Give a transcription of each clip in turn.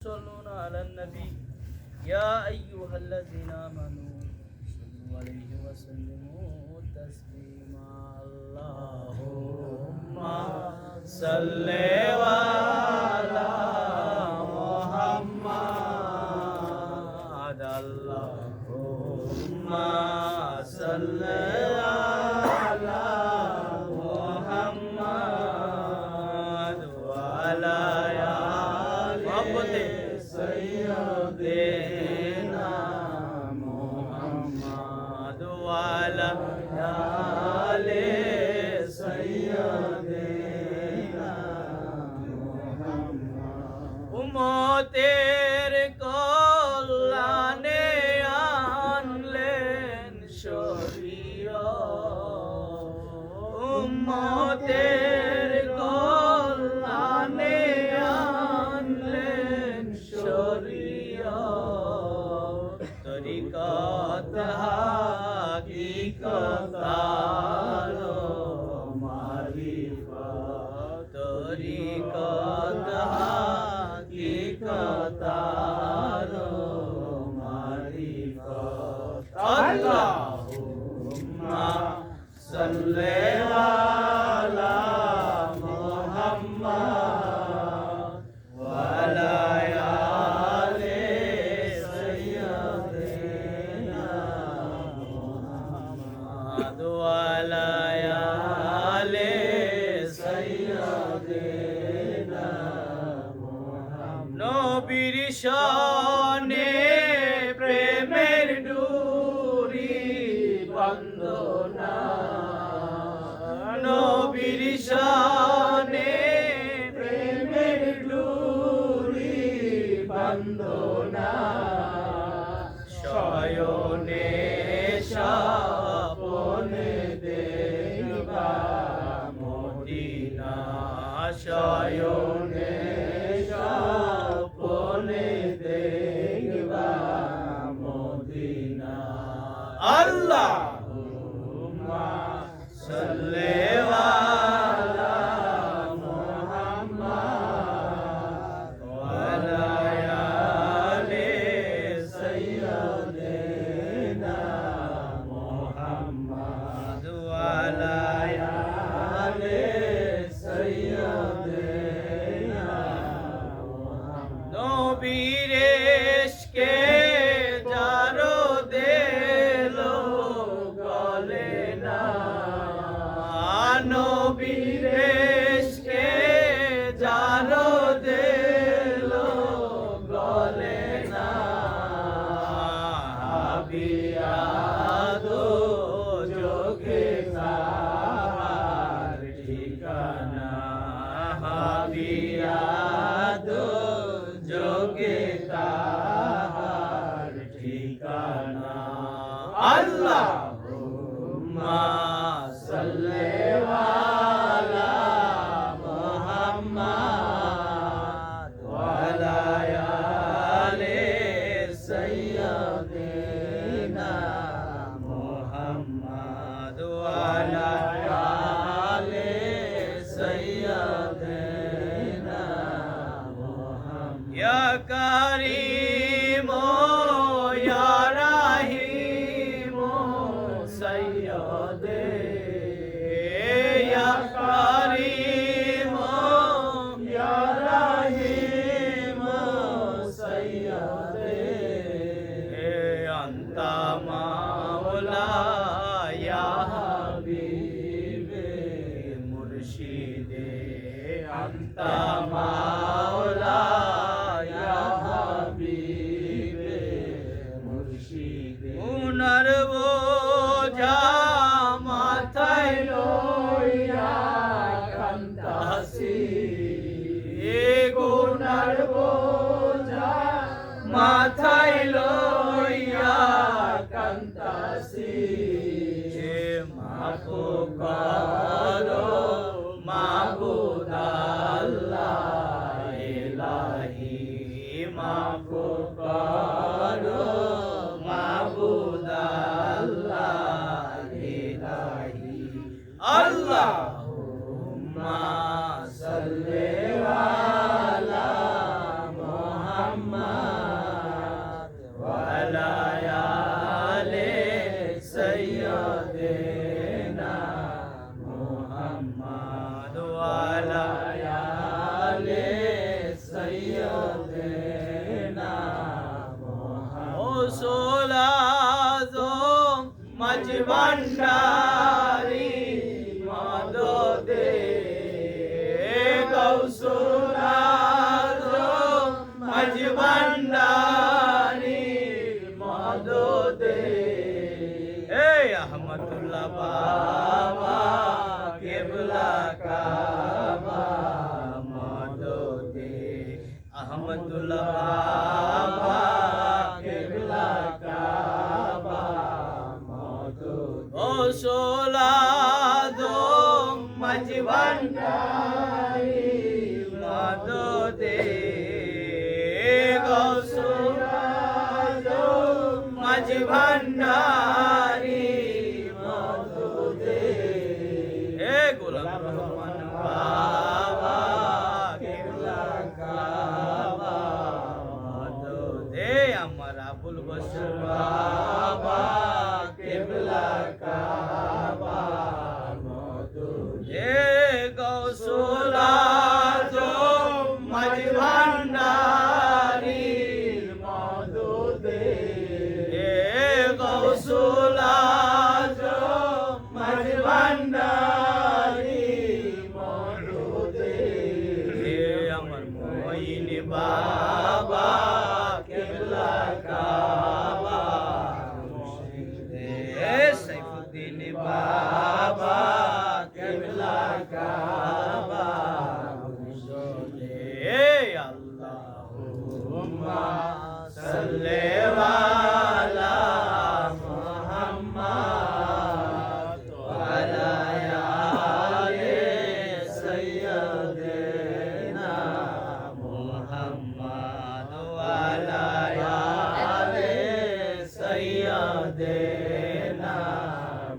يصلون على النبي يا أيها الذين آمنوا صلوا عليه وسلموا تسليما اللهم صل على محمد اللهم صل على محمد وعلى سيدنا محمد وعلى آل سيدنا محمد উম্মতের কল্যাণে আনলেন শরীয়ত উম্মতের কল্যাণে আনলেন শরীয়ত তরিকত হাকিকত আর মারিফত তরিকত হাকিকত আর মারিফত আল্লাহুম্মা সাল্লি আলা মুহাম্মাদ ওয়া আলা আলি সাইয়্যিদিনা মুহাম্মাদ ওয়া আলা আলি সাইয়্যিদিনা মুহাম্মাদ নবীর শানে প্রেমের ডুরি বন্দনা নবীর শানে প্রেমের ডুরি বন্দনা শয়নে স্বপনে দেখবা মদিনা শয়নে স্বপনে দেখবা মদিনা আল্লাহুম্মা সাল্লি আলা মুহাম্মাদ ওয়া আলা আলি সাইয়্যিদিনা মুহাম্মাদ ওয়া আলা আলি সাইয়্যিদিনা মুহাম্মাদ নবীর ইশকে যারো দেলো গলে না নবীর ইশকে যারো দেলো গলে না হাবিয়াদো যোগে তার ঠিকানা হাবিয়াদো যোগে তার ঠিকানা আল্লাহুম্মা সাল্লি আলা মুহাম্মাদ ওয়া আলা আলি সাইয়্যিদিনা মুহাম্মাদ ওয়া আলা আলি সাইয়্যিদিনা মুহাম্মাদ ইয়া কারীম ইয়া রাহিম সাইয়্যিদে ইয়া কারীম ইয়া রাহিম সাইয়্যিদে আনতা মাওলা ইয়া হাবিবে মুর্শিদে আনতা মাওলা ইয়া হাবিবে মুর্শিদে উনার বোঝা মাথায় লইয়া কান্তাসি গুনার বোঝা মাথায় লইয়া কান্তাসি মাফু করো মাবুদ আল্লাহ ইলাহি মাফু করো মাবুদ আল্লাহ ইলাহি আল্লাহুম্মা সাল্লি আলা মুহাম্মাদ محمد وعلى آل سيدنا محمد وعلى آل سيدنا محمد رسول আযম মজভান্ডারি মদদে গৌসুল আযম মজভান্ডারি মদদে এই আহমদুল্লাহ বাবা কিবলা কাবা মদদে আহমদুল্লাহ বাবা কিবলা কাবা মদদে গৌসুল আযম মজভান্ডারি মদদে গৌসুল আযম মজভান্ডারি মদদে হে গোলাম রহমান বাবা কিবলা কাবা মদদে আমার আবুল বশর বাবা কিবলা কাবা মদদে গৌসুল আযম মজভান্ডারি মদদে গৌসুল আযম মজভান্ডারি মদদে আমার মঈন বাবা কিবলা কাবা সাইফুদ্দিন বাবা কিবলা কাবা আল্লাহুম্মা সাল্লি আলা মুহাম্মাদ ওয়া আলা আলি সাইয়্যিদিনা মুহাম্মাদ ওয়া আলা আলি সাইয়্যিদিনা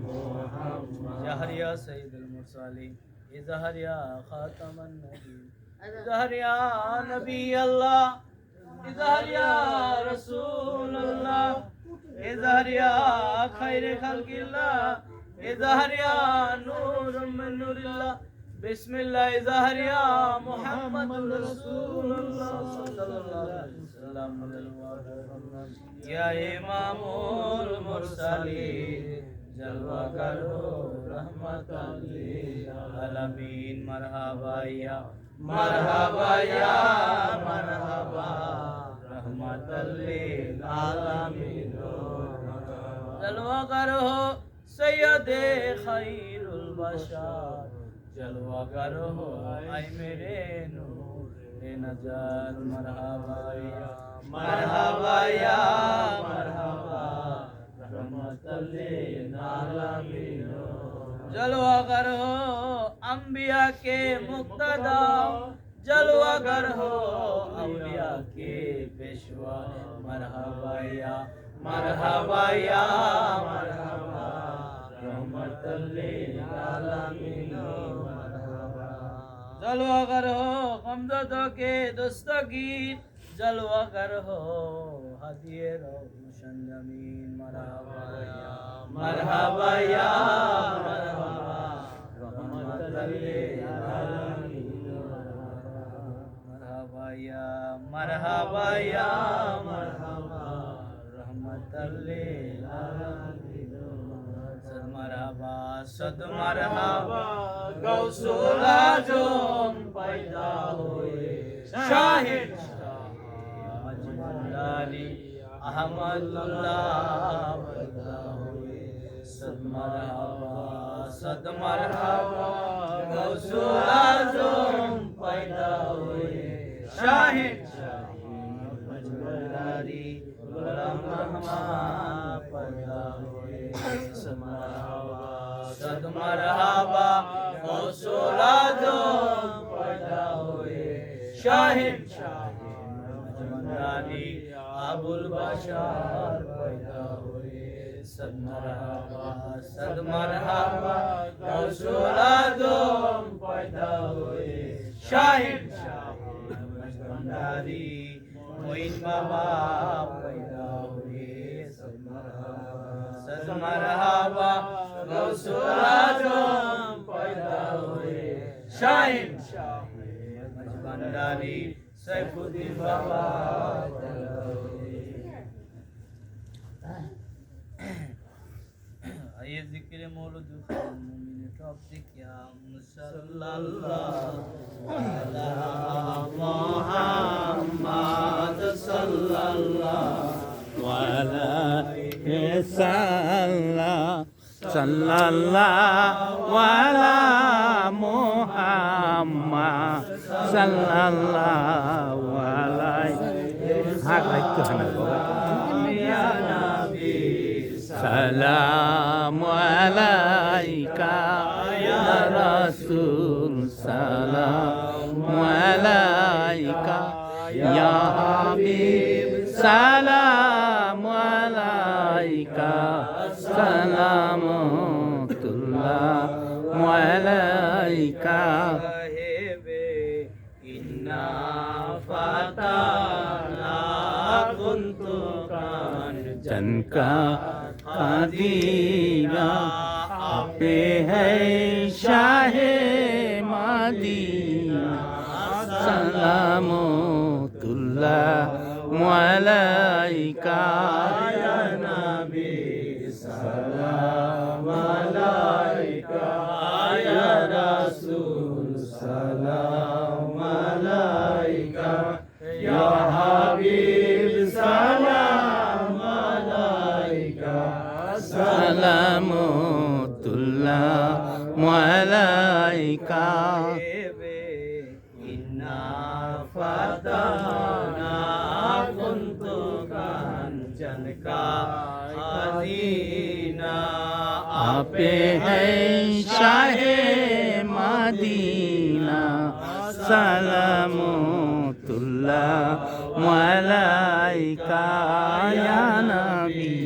মুহাম্মাদ জাহরিয়া সাইয়্যিদুল মুরসালিন ইজহার ইয়া খাতামান নবী ইজহার ইয়া নবী আল্লাহ ইজহার ইয়া রাসূলুল্লাহ ইজহার ইয়া খায়রে খালকিল্লাহ ইজহার ইয়া নূর মিন নূরিল্লাহ বিসমিল্লাহ ইজহার ইয়া মুহাম্মাদুর রাসূলুল্লাহ সাল্লাল্লাহু আলাইহি ওয়াসাল্লাম ইয়া ইমামুল মুরসালিন জলওয়া করো রহমাতাল লিল আলামিন মারহাবা ইয়া মারহাবা রহমাতাল লিল আলামিন জলওয়া করো সৈয়দে খায়রুল বাশার জলওয়া করো আয় মেরে নূর এ নজাত মারহাবা ইয়া মারহাবা রহমাতাল লিল আলামিন जलवा कर हो अंबिया के मुक्तदा जलवा कर हो अंबिया के पेशवा मरहबा या मरहबा रहमतल लिल आलमीन मरहबा जलवा कर हो हमदर्दों के दस्तगीर जलवा कर हो हदिये रोशन जमीन मरहबा या रहमतल लिल आलमीन मरहबा या रहमतल लिल आलमीन सद मरहबा गौसुल आज़म पैदा हुए शाहिद मजमंदारी अहमदुल्लाह पैदा हुए सद मरहबा गौसुल आज़म पैदा हुए शाहिद मजमंदारी गुलाम रहमान पैदा हुए सद मरहबा गौसुल आज़म पैदा हुए शाहिद मजमंदारी अबुल बशर पैदा हुए सद मरहबा गौसुल आज़म पैदा हुए शाहिद मजमंदारी मोइन बाबा पैदा हुए मरहबा गौसुल आजम पैदा हुए शाहीन भंडारी सैफुद्दीन बाबा पैदा हुए। आइए जिक्र मौलूद मुमिन टॉपिक या सल्लल्लाहु अला मुहम्मद सल्लल्लाहु अलैहि सल्लल्लाहु अला मुहम्मद सल्लल्लाहु अलैहि या नबी सलाम अलैका या रसूल सलाम अलैका या हबीब सलाम अलैका सलामुल्लाह अलैका इन्ना फताना कुंतुकान जनका खदीना आपे है शाहे मदीना सलामुल्लाह अलैका या नबी सलाम अलैका या रसूल सलाम अलैका या हबीब सलाम अलैका सलामुल्लाह अलैका इन्ना फताना कुंतुकान जनका खदीना आपे है शाहे मदीना सलामुल्लाह अलैका या नबी